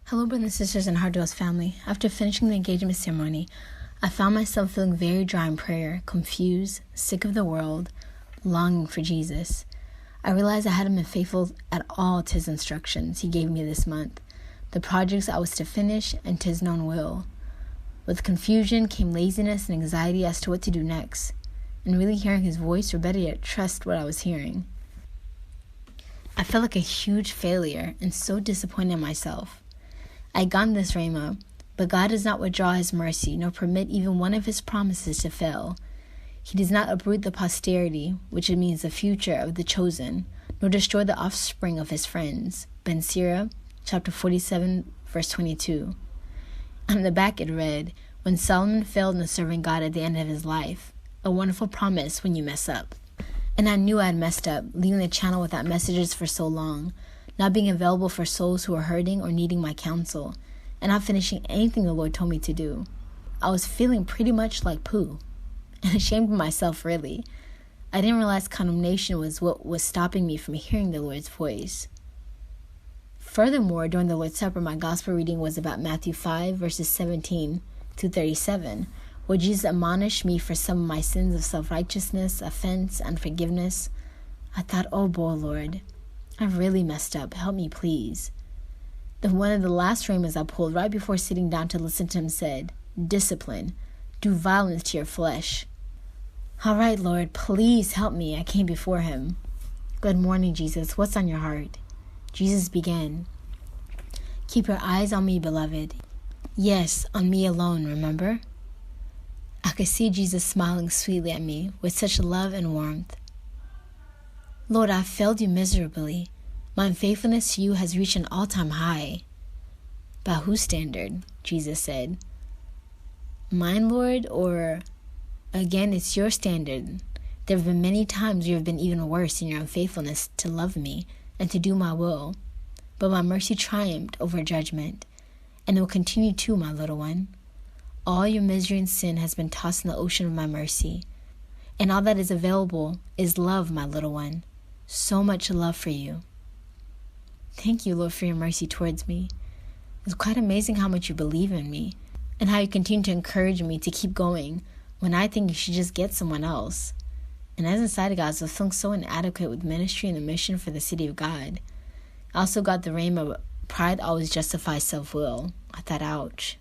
Hello, brothers and sisters and Heartdwellers family. After finishing the engagement ceremony, I found myself feeling very dry in prayer, confused, sick of the world, longing for Jesus. I realized I hadn't been faithful at all to his instructions he gave me this month, the projects I was to finish, and to his known will. With confusion came laziness and anxiety as to what to do next, and really hearing his voice, or better yet, trust what I was hearing. I felt like a huge failure and so disappointed in myself. I had gotten this rhema, but God does not withdraw his mercy, nor permit even one of his promises to fail. He does not uproot the posterity, which means the future of the chosen, nor destroy the offspring of his friends. Ben Sirah, chapter 47, verse 22. On the back it read, when Solomon failed in serving God at the end of his life, a wonderful promise when you mess up. And I knew I had messed up, leaving the channel without messages for so long, not being available for souls who were hurting or needing my counsel, and not finishing anything the Lord told me to do. I was feeling pretty much like poo, and ashamed of myself, really. I didn't realize condemnation was what was stopping me from hearing the Lord's voice. Furthermore, during the Lord's Supper, my gospel reading was about Matthew 5, verses 17 to 37, where Jesus admonished me for some of my sins of self-righteousness, offense, unforgiveness. I thought, oh boy, Lord, I've really messed up. Help me, please. Then one of the last rhemas I pulled right before sitting down to listen to him said, discipline, do violence to your flesh. All right, Lord, please help me. I came before him. Good morning, Jesus. What's on your heart? Jesus began. Keep your eyes on me, beloved. Yes, on me alone, remember? I could see Jesus smiling sweetly at me with such love and warmth. Lord, I've failed you miserably. My unfaithfulness to you has reached an all-time high. By whose standard? Jesus said. Mine, Lord, or again, it's your standard. There have been many times you have been even worse in your unfaithfulness to love me and to do my will. But my mercy triumphed over judgment, and it will continue to, my little one. All your misery and sin has been tossed in the ocean of my mercy, and all that is available is love, my little one. So much love for you. Thank you, Lord, for your mercy towards me. It's quite amazing how much you believe in me and how you continue to encourage me to keep going when I think you should just get someone else. And as inside of God, I was feeling so inadequate with ministry and the mission for the city of God. I also got the rhema, pride always justifies self-will. I thought, ouch.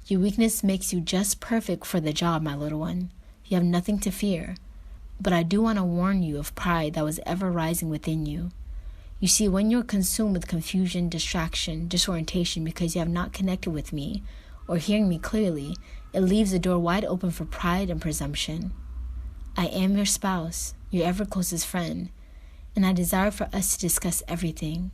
Your weakness makes you just perfect for the job, my little one. You have nothing to fear. But I do want to warn you of pride that was ever rising within you. You see, when you're consumed with confusion, distraction, disorientation because you have not connected with me or hearing me clearly, it leaves the door wide open for pride and presumption. I am your spouse, your ever closest friend, and I desire for us to discuss everything.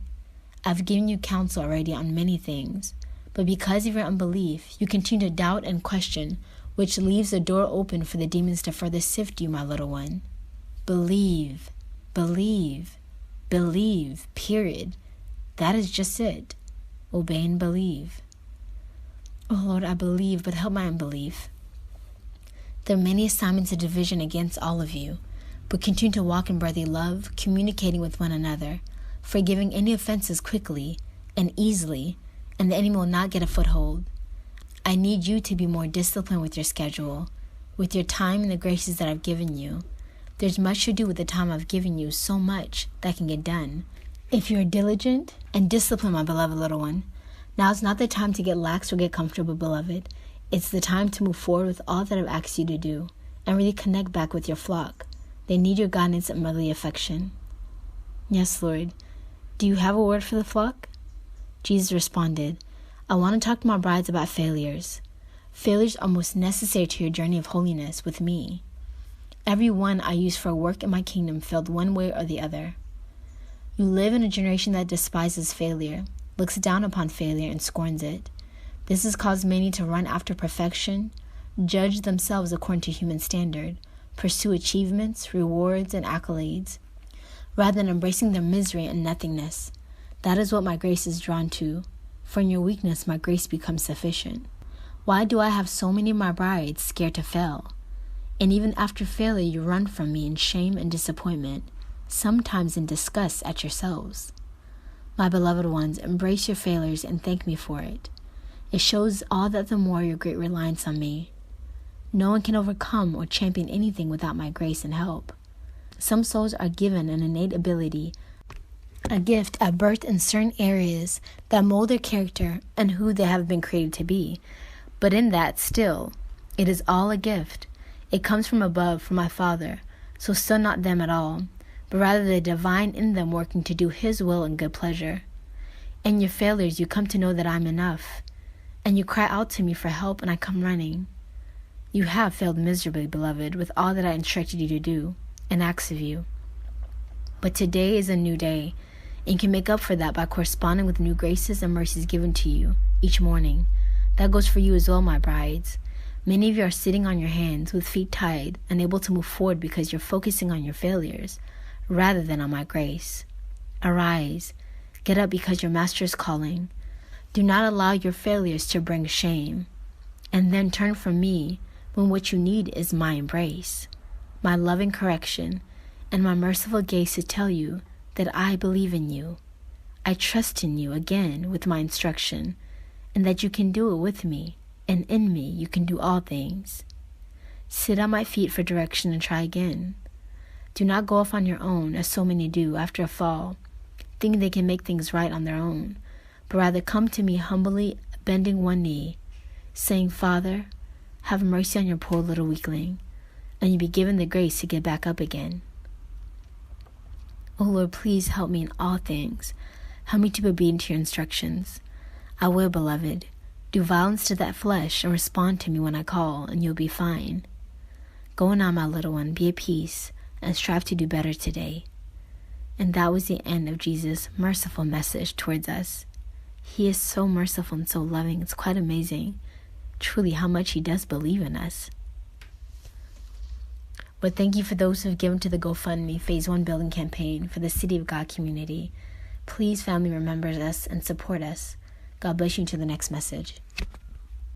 I've given you counsel already on many things, but because of your unbelief, you continue to doubt and question, which leaves the door open for the demons to further sift you, my little one. Believe, believe, believe, period. That is just it. Obey and believe. Oh Lord, I believe, but help my unbelief. There are many assignments of division against all of you, but continue to walk in brotherly love, communicating with one another, forgiving any offenses quickly and easily, and the enemy will not get a foothold. I need you to be more disciplined with your schedule, with your time and the graces that I've given you. There's much to do with the time I've given you, so much that can get done. If you are diligent and disciplined, my beloved little one, now is not the time to get lax or get comfortable, beloved. It's the time to move forward with all that I've asked you to do and really connect back with your flock. They need your guidance and motherly affection. Yes, Lord. Do you have a word for the flock? Jesus responded, I want to talk to my brides about failures. Failures are most necessary to your journey of holiness with me. Every one I use for work in my kingdom failed one way or the other. You live in a generation that despises failure, looks down upon failure, and scorns it. This has caused many to run after perfection, judge themselves according to human standard, pursue achievements, rewards, and accolades, rather than embracing their misery and nothingness. That is what my grace is drawn to. For in your weakness, my grace becomes sufficient. Why do I have so many of my brides scared to fail? And even after failure, you run from me in shame and disappointment, sometimes in disgust at yourselves. My beloved ones, embrace your failures and thank me for it. It shows all that the more your great reliance on me. No one can overcome or champion anything without my grace and help. Some souls are given an innate ability, a gift at birth in certain areas that mold their character and who they have been created to be. But in that, still, it is all a gift. It comes from above, from my Father, so still not them at all, but rather the divine in them working to do His will and good pleasure. In your failures, you come to know that I'm enough, and you cry out to me for help, and I come running. You have failed miserably, beloved, with all that I instructed you to do and ask of you. But today is a new day, and you can make up for that by corresponding with new graces and mercies given to you each morning. That goes for you as well, my brides. Many of you are sitting on your hands with feet tied, unable to move forward because you're focusing on your failures rather than on my grace. Arise, get up because your Master is calling. Do not allow your failures to bring shame, and then turn from me when what you need is my embrace, my loving correction, and my merciful gaze to tell you that I believe in you. I trust in you again with my instruction, and that you can do it with me, and in me you can do all things. Sit at my feet for direction and try again. Do not go off on your own, as so many do after a fall, thinking they can make things right on their own, but rather come to me humbly, bending one knee, saying, Father, have mercy on your poor little weakling, and you'll be given the grace to get back up again. Oh Lord, please help me in all things. Help me to be obedient to your instructions. I will, beloved. Do violence to that flesh and respond to me when I call, and you'll be fine. Go now, my little one, be at peace, and strive to do better today. And that was the end of Jesus' merciful message towards us. He is so merciful and so loving. It's quite amazing, truly, how much He does believe in us. But thank you for those who have given to the GoFundMe Phase 1 building campaign for the City of God community. Please, family, remember us and support us. God bless you until the next message.